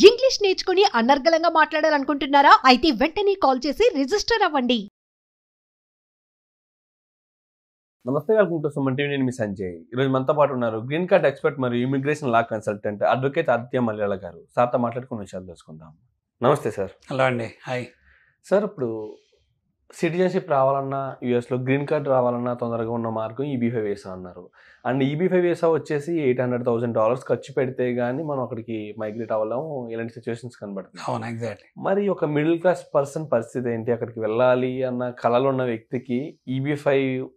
English నేర్చుకుని అనర్గళంగా మాట్లాడాలనుకుంటున్నారా? అయితే వెంటనే కాల్ చేసి రిజిస్టర్ అవ్వండి. నమస్తే, వెల్కమ్ టు సుమన్ టీవీ. నేను మీ సంజయ్. ఈరోజు మనతో పాటు ఉన్నారు గ్రీన్ కార్డ్ ఎక్స్పర్ట్ మరియు immigration law consultant advocate Aditya Malyala గారు. సార్తో మాట్లాడుకున్న విషయాలు తెలుసుకుందాం. నమస్తే సార్. హలో అండి. హాయ్ సార్, ఇప్పుడు సిటిజన్షిప్ రావాలన్నా, యూఎస్లో గ్రీన్ కార్డ్ రావాలన్నా తొందరగా ఉన్న మార్గం EB5 వీసా అన్నారు. అండ్ EB5 వీసా వచ్చేసి $800,000 ఖర్చు పెడితే కానీ మనం అక్కడికి మైగ్రేట్ అవ్వలేము. ఇలాంటి సిచ్యువేషన్స్ కనబడుతుంది. అవును, ఎగ్జాక్ట్లీ. మరి ఒక మిడిల్ క్లాస్ పర్సన్ పరిస్థితి ఏంటి? అక్కడికి వెళ్ళాలి అన్న కళలు ఉన్న వ్యక్తికి, EB5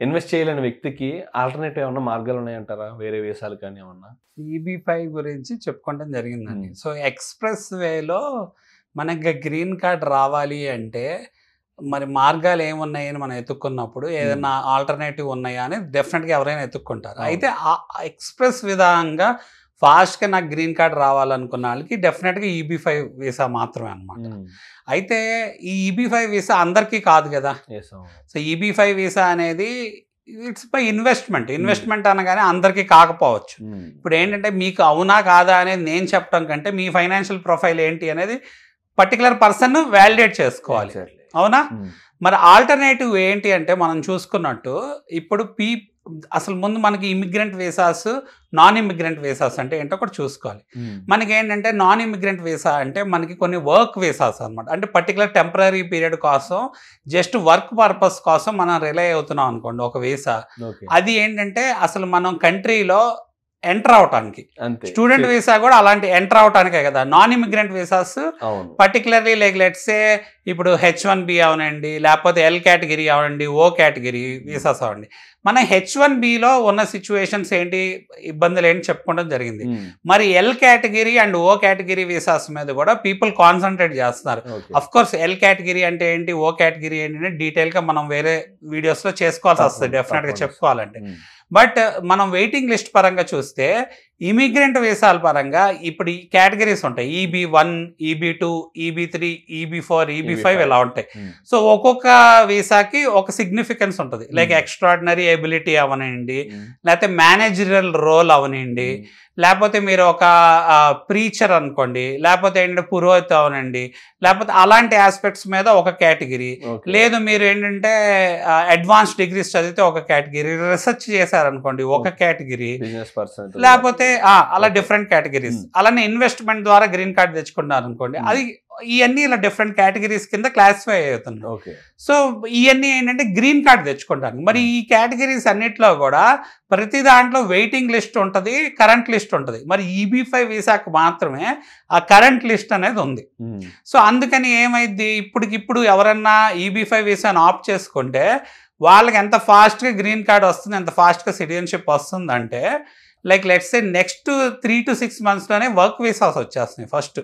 ఇన్వెస్ట్ చేయలేని వ్యక్తికి ఆల్టర్నేటివ్ ఏమన్నా మార్గాలు ఉన్నాయంటారా? వేరే వీసాలు కానీ ఏమన్నా? EB5 గురించి చెప్పుకోవడం జరిగిందండి. సో ఎక్స్ప్రెస్ వేలో మనకి గ్రీన్ కార్డ్ రావాలి అంటే మరి మార్గాలు ఏమున్నాయని మనం ఎత్తుక్కున్నప్పుడు ఏదైనా ఆల్టర్నేటివ్ ఉన్నాయా అని డెఫినెట్గా ఎవరైనా ఎత్తుక్కుంటారు. అయితే ఆ ఎక్స్ప్రెస్ విధంగా ఫాస్ట్గా నాకు గ్రీన్ కార్డ్ రావాలనుకున్న వాళ్ళకి డెఫినెట్గా EB5 వీసా మాత్రమే అనమాట. అయితే ఈ EB5 వీసా అందరికీ కాదు కదా. సో EB5 వీసా అనేది ఇట్స్ బై ఇన్వెస్ట్మెంట్ అనగానే అందరికీ కాకపోవచ్చు. ఇప్పుడు ఏంటంటే మీకు అవునా కాదా అనేది నేను చెప్పడం కంటే మీ ఫైనాన్షియల్ ప్రొఫైల్ ఏంటి అనేది పర్టికులర్ పర్సన్ వ్యాలిడేట్ చేసుకోవాలి. అవునా? మరి ఆల్టర్నేటివ్ ఏంటి అంటే మనం చూసుకున్నట్టు ఇప్పుడు అసలు ముందు మనకి immigrant visas, non immigrant visas అంటే ఏంటో కూడా చూసుకోవాలి. మనకి ఏంటంటే నాన్ ఇమిగ్రెంట్ వీసా అంటే మనకి కొన్ని వర్క్ వీసాస్ అనమాట. అంటే పర్టికులర్ టెంపరీ పీరియడ్ కోసం, జస్ట్ వర్క్ పర్పస్ కోసం మనం రిలై అవుతున్నాం అనుకోండి ఒక వీసా. అది ఏంటంటే అసలు మనం కంట్రీలో ఎంటర్ అవటానికి. స్టూడెంట్ వీసా కూడా అలాంటి ఎంటర్ అవటానికే కదా. Non immigrant visas particularly like let's say ఇప్పుడు H1B అవనండి, లేకపోతే L కేటగిరీ అవనండి, O కేటగిరీ వీసాస్ అవండి. మన H1Bలో ఉన్న సిచ్యువేషన్స్ ఏంటి, ఇబ్బందులు ఏంటి చెప్పుకోవడం జరిగింది. మరి L category and O category visas మీద కూడా పీపుల్ కాన్సన్ట్రేట్ చేస్తున్నారు. అఫ్ కోర్స్ L కేటగిరీ అంటే ఏంటి, O కేటగిరీ ఏంటి డీటెయిల్గా మనం వేరే వీడియోస్లో చేసుకోవాల్సి వస్తుంది డెఫినెట్గా చెప్పుకోవాలంటే. బట్ మనం వెయిటింగ్ లిస్ట్ పరంగా చూస్తే ఇమిగ్రెంట్ వీసాల పరంగా ఇప్పుడు ఈ కేటగిరీస్ ఉంటాయి. EB1, EB2, EB3, EB4, EB5 ఇలా ఉంటాయి. సో ఒక్కొక్క వీసాకి ఒక సిగ్నిఫికెన్స్ ఉంటుంది. లైక్ ఎక్స్ట్రాడినరీ ఎబిలిటీ అవనండి, లేకపోతే మేనేజరల్ రోల్ అవనండి, లేకపోతే మీరు ఒక ప్రీచర్ అనుకోండి, లేకపోతే ఏంటంటే పురోహిత అవనండి, లేకపోతే అలాంటి ఆస్పెక్ట్స్ మీద ఒక కేటగిరీ. లేదు మీరు ఏంటంటే అడ్వాన్స్ డిగ్రీస్ చదివితే ఒక కేటగిరీ, రీసెర్చ్ చేశారనుకోండి ఒక కేటగిరీ, లేకపోతే అలా డిఫరెంట్ కేటగిరీస్. అలానే ఇన్వెస్ట్మెంట్ ద్వారా గ్రీన్ కార్డ్ తెచ్చుకున్నారు అనుకోండి, అది ఇవన్నీ ఇలా డిఫరెంట్ కేటగిరీస్ కింద క్లాసిఫై అవుతున్నాయి. సో ఇవన్నీ ఏంటంటే గ్రీన్ కార్డ్ తెచ్చుకుంటాను. మరి ఈ కేటగిరీస్ అన్నిట్లో కూడా ప్రతి దాంట్లో వెయిటింగ్ లిస్ట్ ఉంటుంది, కరెంట్ లిస్ట్ ఉంటుంది. మరి EB5 వీసాకు మాత్రమే ఆ కరెంట్ లిస్ట్ అనేది ఉంది. సో అందుకని ఏమైంది, ఇప్పటికిప్పుడు ఎవరన్నా EB5 వీసాను ఆప్ చేసుకుంటే వాళ్ళకి ఎంత ఫాస్ట్గా గ్రీన్ కార్డ్ వస్తుంది, ఎంత ఫాస్ట్గా సిటిజన్షిప్ వస్తుందంటే like let's say next 3 to 6 monthsలోనే వర్క్ వీసాస్ వచ్చేస్తున్నాయి. ఫస్ట్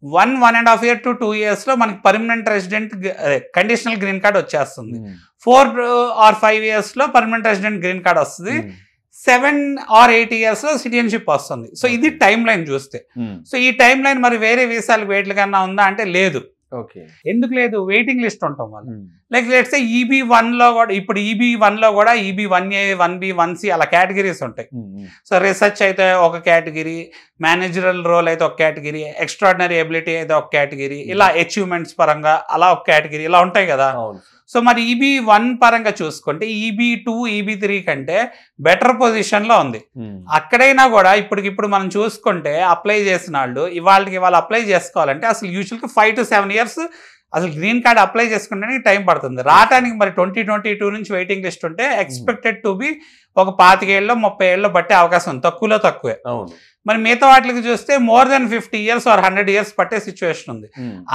1.5 year to 2 yearsలో మనకి permanent resident conditional green card వచ్చేస్తుంది. 4 or 5 yearsలో పర్మనెంట్ రెసిడెంట్ గ్రీన్ కార్డ్ వస్తుంది. 7 or 8 yearsలో సిటిజన్షిప్ వస్తుంది. సో ఇది టైం లైన్ చూస్తే. సో ఈ టైం లైన్ మరి వేరే వీసాలకు వెయిట్లు కన్నా ఉందా అంటే లేదు. ఎందుకు లేదు, వెయిటింగ్ లిస్ట్ ఉంటాం వాళ్ళు. లైక్ లెట్స్ సే EB1లో కూడా, ఇప్పుడు EB1లో కూడా EB1A, 1B, 1C అలా కేటగిరీస్ ఉంటాయి. సో రీసెర్చ్ అయితే ఒక కేటగిరీ, మేనేజరల్ రోల్ అయితే ఒక కేటగిరీ, ఎక్స్ట్రాడినరీ ఎబిలిటీ అయితే ఒక కేటగిరీ, ఇలా అచీవ్మెంట్స్ పరంగా అలా ఒక కేటగిరీ ఇలా ఉంటాయి కదా. సో మరి EB1 పరంగా చూసుకుంటే EB2, EB3 కంటే బెటర్ పొజిషన్లో ఉంది. అక్కడైనా కూడా ఇప్పటికిప్పుడు మనం చూసుకుంటే అప్లై చేసిన వాళ్ళు ఇవాళ అప్లై చేసుకోవాలంటే అసలు యూజువల్గా 5 to 7 years అసలు గ్రీన్ కార్డ్ అప్లై చేసుకుంటే టైం పడుతుంది. రావడానికి మరి 2022 నుంచి వెయిటింగ్ లిస్ట్ ఉంటే ఎక్స్పెక్టెడ్ టు బి ఒక 25 ఏళ్ళు 30 ఏళ్ళు బట్టే అవకాశం ఉంది, తక్కువే. మరి మిగతా వాటికి చూస్తే more than 50 years or 100 years పట్టే సిచ్యువేషన్ ఉంది.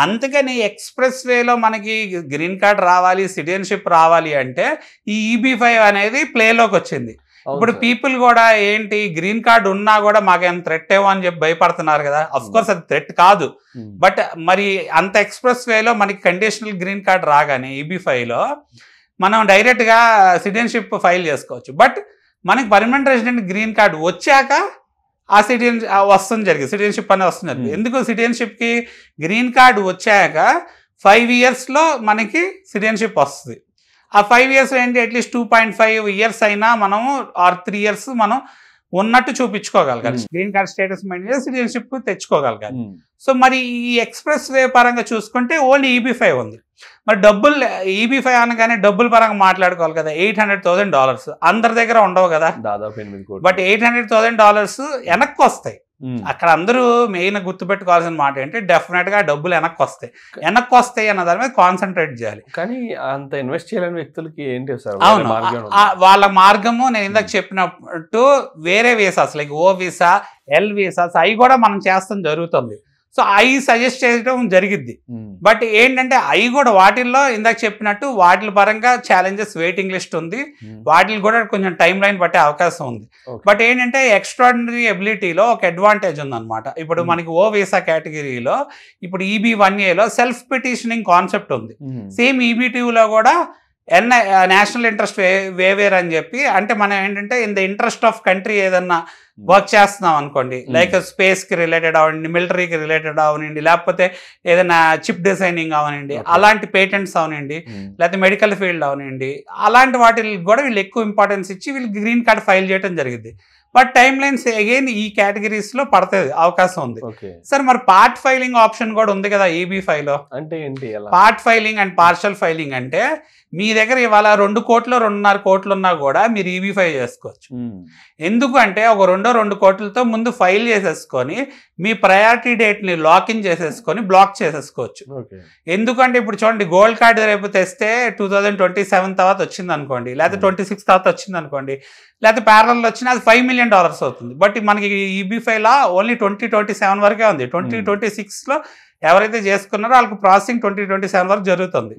అందుకని ఎక్స్ప్రెస్ వేలో మనకి గ్రీన్ కార్డ్ రావాలి, సిటిజన్షిప్ రావాలి అంటే ఈ EB5 అనేది ప్లేలోకి వచ్చింది. ఇప్పుడు పీపుల్ కూడా ఏంటి, గ్రీన్ కార్డ్ ఉన్నా కూడా మాకేం థ్రెట్ ఏమో అని చెప్పి భయపడుతున్నారు కదా. అఫ్ కోర్స్ అది థ్రెట్ కాదు, బట్ మరి అంత ఎక్స్ప్రెస్ వేలో మనకి కండిషనల్ గ్రీన్ కార్డ్ రాగానే EB5లో మనం డైరెక్ట్గా సిటిజన్షిప్ ఫైల్ చేసుకోవచ్చు. బట్ మనకి పర్మనెంట్ రెసిడెంట్ గ్రీన్ కార్డ్ వచ్చాక ఆ సిటిజన్షిప్ అనేది వస్తుంది. ఎందుకు సిటిజన్షిప్కి గ్రీన్ కార్డు వచ్చాక 5 yearsలో మనకి సిటిజన్షిప్ వస్తుంది. ఆ 5 years ఏంటి, అట్లీస్ట్ 2.5 years అయినా మనము ఆర్ 3 years మనం ఉన్నట్టు చూపించుకోగలగాలి, గ్రీన్ కార్డ్ స్టేటస్ మెయింటైన్ చేసి సిటిజన్షిప్ తెచ్చుకోగలగాలి. సో మరి ఈ ఎక్స్ప్రెస్ వే పరంగా చూసుకుంటే ఓన్లీ EB-5 ఉంది. మరి డబ్బులు EB-5 అనగానే డబ్బుల పరంగా మాట్లాడుకోవాలి కదా. $800,000 అందరి దగ్గర ఉండవు కదా, దాదాపు 8 కోట్లు. బట్ $800,000 వెనక్కి వస్తాయి. అక్కడ అందరూ మెయిన్ గుర్తుపెట్టుకోవాల్సిన మాట ఏంటి, డెఫినెట్ గా డబ్బులు వెనక్కి వస్తాయి అన్న దాని మీద కాన్సన్ట్రేట్ చేయాలి. కానీ అంత ఇన్వెస్ట్ చేయలేని వ్యక్తులకి ఏంటి సార్? అవును, వాళ్ళ మార్గము నేను ఇందాక చెప్పినట్టు వేరే visas like O visa, L visas అవి కూడా మనం చేస్తాం జరుగుతుంది. సో అవి సజెస్ట్ చేయడం జరిగిద్ది. బట్ ఏంటంటే అవి కూడా వాటిల్లో ఇందాక చెప్పినట్టు వాటి పరంగా ఛాలెంజెస్, వెయిటింగ్ లిస్ట్ ఉంది, వాటికి కూడా కొంచెం టైం లైన్ పట్టే అవకాశం ఉంది. బట్ ఏంటంటే ఎక్స్ట్రాడినరీ ఎబిలిటీలో ఒక అడ్వాంటేజ్ ఉందన్నమాట. ఇప్పుడు మనకి O వీసా కేటగిరీలో ఇప్పుడు EB-1Aలో సెల్ఫ్ పిటిషనింగ్ కాన్సెప్ట్ ఉంది. సేమ్ EB-2లో కూడా నేషనల్ ఇంట్రెస్ట్ వేవేర్ అని చెప్పి, అంటే మనం ఏంటంటే in the interest of country ఏదన్నా వర్క్ చేస్తున్నాం అనుకోండి, లైక్ స్పేస్కి రిలేటెడ్ అవనండి, మిలిటరీకి రిలేటెడ్ అవనండి, లేకపోతే ఏదైనా చిప్ డిజైనింగ్ అవనండి, అలాంటి పేటెంట్స్ అవనండి, లేకపోతే మెడికల్ ఫీల్డ్ అవనండి, అలాంటి వాటికి కూడా వీళ్ళు ఎక్కువ ఇంపార్టెన్స్ ఇచ్చి వీళ్ళు గ్రీన్ కార్డ్ ఫైల్ చేయడం జరిగింది. బట్ టైమ్ లైన్స్ అగైన్ ఈ కేటగిరీస్ లో పడుతుంది అవకాశం ఉంది. సార్ మరి పార్ట్ ఫైలింగ్ ఆప్షన్ కూడా ఉంది కదా EB-5లో. అంటే ఏంటి part filing and partial filing అంటే మీ దగ్గర ఇవాళ 2 కోట్లు 2.5 కోట్లు ఉన్నా కూడా మీరు EB-5 చేసుకోవచ్చు. ఎందుకు అంటే ఒక 2 కోట్లతో ముందు ఫైల్ చేసేసుకొని మీ ప్రయారిటీ డేట్ ని లాకిన్ చేసేసుకొని బ్లాక్ చేసేసుకోవచ్చు. ఎందుకంటే ఇప్పుడు చూడండి, గోల్డ్ కార్డ్ రేపు తెస్తే 2027 తర్వాత వచ్చింది అనుకోండి, లేకపోతే 26 తర్వాత వచ్చింది అనుకోండి, లేకపోతే ప్యారల్ వచ్చినా అది $5 million అవుతుంది. బట్ మనకి EB-5 ఓన్లీ 2027 వరకే ఉంది. 2026లో ఎవరైతే చేసుకున్నారో వాళ్ళకి ప్రాసెసింగ్ 2027 వరకు జరుగుతుంది.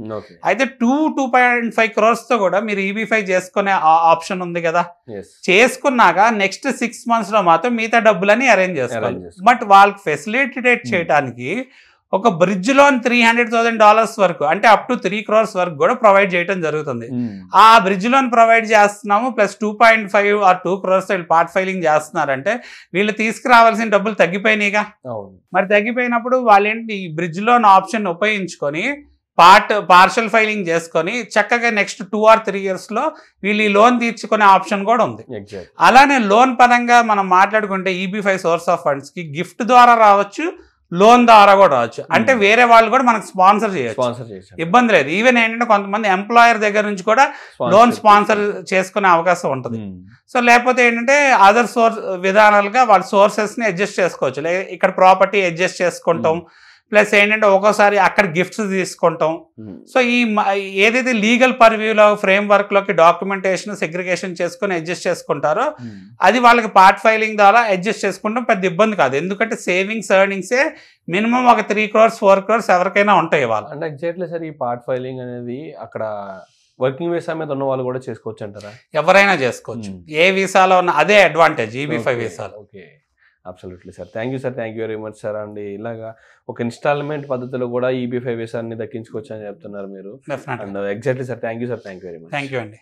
అయితే 2.5 crores తో కూడా మీరు EB-5 చేసుకునే ఆప్షన్ ఉంది కదా. చేసుకున్నాక నెక్స్ట్ 6 months లో మాత్రం మిగతా డబ్బులని అరేంజ్ చేసుకోవాలి. బట్ వాళ్ళకి ఫెసిలిటేట్ చేయడానికి ఒక బ్రిడ్జ్ లోన్ $300,000 వరకు, అంటే అప్ టు 3 crores వరకు కూడా ప్రొవైడ్ చేయడం జరుగుతుంది. ఆ బ్రిడ్జ్ లోన్ ప్రొవైడ్ చేస్తున్నాము ప్లస్ 2.5 or 2 crores వీళ్ళు పార్ట్ ఫైలింగ్ చేస్తున్నారంటే వీళ్ళు తీసుకురావాల్సిన డబ్బులు తగ్గిపోయినాయిగా. మరి తగ్గిపోయినప్పుడు వాళ్ళు ఏంటి, ఈ బ్రిడ్జ్ లోన్ ఆప్షన్ ఉపయోగించుకొని పార్షల్ ఫైలింగ్ చేసుకొని చక్కగా నెక్స్ట్ 2 or 3 years లో వీళ్ళు ఈ లోన్ తీర్చుకునే ఆప్షన్ కూడా ఉంది. అలానే లోన్ పరంగా మనం మాట్లాడుకుంటే EB-5 సోర్స్ ఆఫ్ ఫండ్స్ కి గిఫ్ట్ ద్వారా రావచ్చు, లోన్ ద్వారా కూడా రావచ్చు. అంటే వేరే వాళ్ళు కూడా మనకు స్పాన్సర్ చేయొచ్చు, ఇబ్బంది లేదు. ఈవెన్ ఏంటంటే కొంతమంది ఎంప్లాయర్ దగ్గర నుంచి కూడా లోన్ స్పాన్సర్ చేసుకునే అవకాశం ఉంటుంది. సో లేకపోతే ఏంటంటే అదర్ సోర్స్ విధానాలుగా వాళ్ళ సోర్సెస్ ని అడ్జస్ట్ చేసుకోవచ్చు. ఇక్కడ ప్రాపర్టీ అడ్జస్ట్ చేసుకుంటాం, ప్లస్ ఏంటంటే ఒక్కోసారి అక్కడ గిఫ్ట్స్ తీసుకుంటాం. సో ఈ ఏదైతే లీగల్ పర్వ్యూలో ఫ్రేమ్ వర్క్ లోకి డాక్యుమెంటేషన్ సెగ్రిగేషన్ చేసుకుని అడ్జస్ట్ చేసుకుంటారో అది వాళ్ళకి పార్ట్ ఫైలింగ్ ద్వారా అడ్జస్ట్ చేసుకుంటాం, పెద్ద ఇబ్బంది కాదు. ఎందుకంటే సేవింగ్స్ ఎర్నింగ్సే మినిమం ఒక 3 crores 4 crores ఎవరికైనా ఉంటాయి వాళ్ళు. అంటే ఎగ్జాక్ట్లీ సార్, ఈ పార్ట్ ఫైలింగ్ అనేది అక్కడ వర్కింగ్ వీసా మీద ఉన్న వాళ్ళు కూడా చేసుకోవచ్చు అంటారా? ఎవరైనా చేసుకోవచ్చు, ఏ వీసాలో ఉన్న అదే అడ్వాంటేజ్ EB-5 వీసాలో. Okay, absolutely sir. Thank you sir, thank you very much sir. And ఇలాగా ఒక ఇన్స్టాల్మెంట్ పద్ధతిలో కూడా EB-5 వీసాని దక్కించుకోవచ్చు అని చెప్తున్నారు మీరు. Definitely. And exactly sir, thank you sir, thank you very much. Thank you అండి.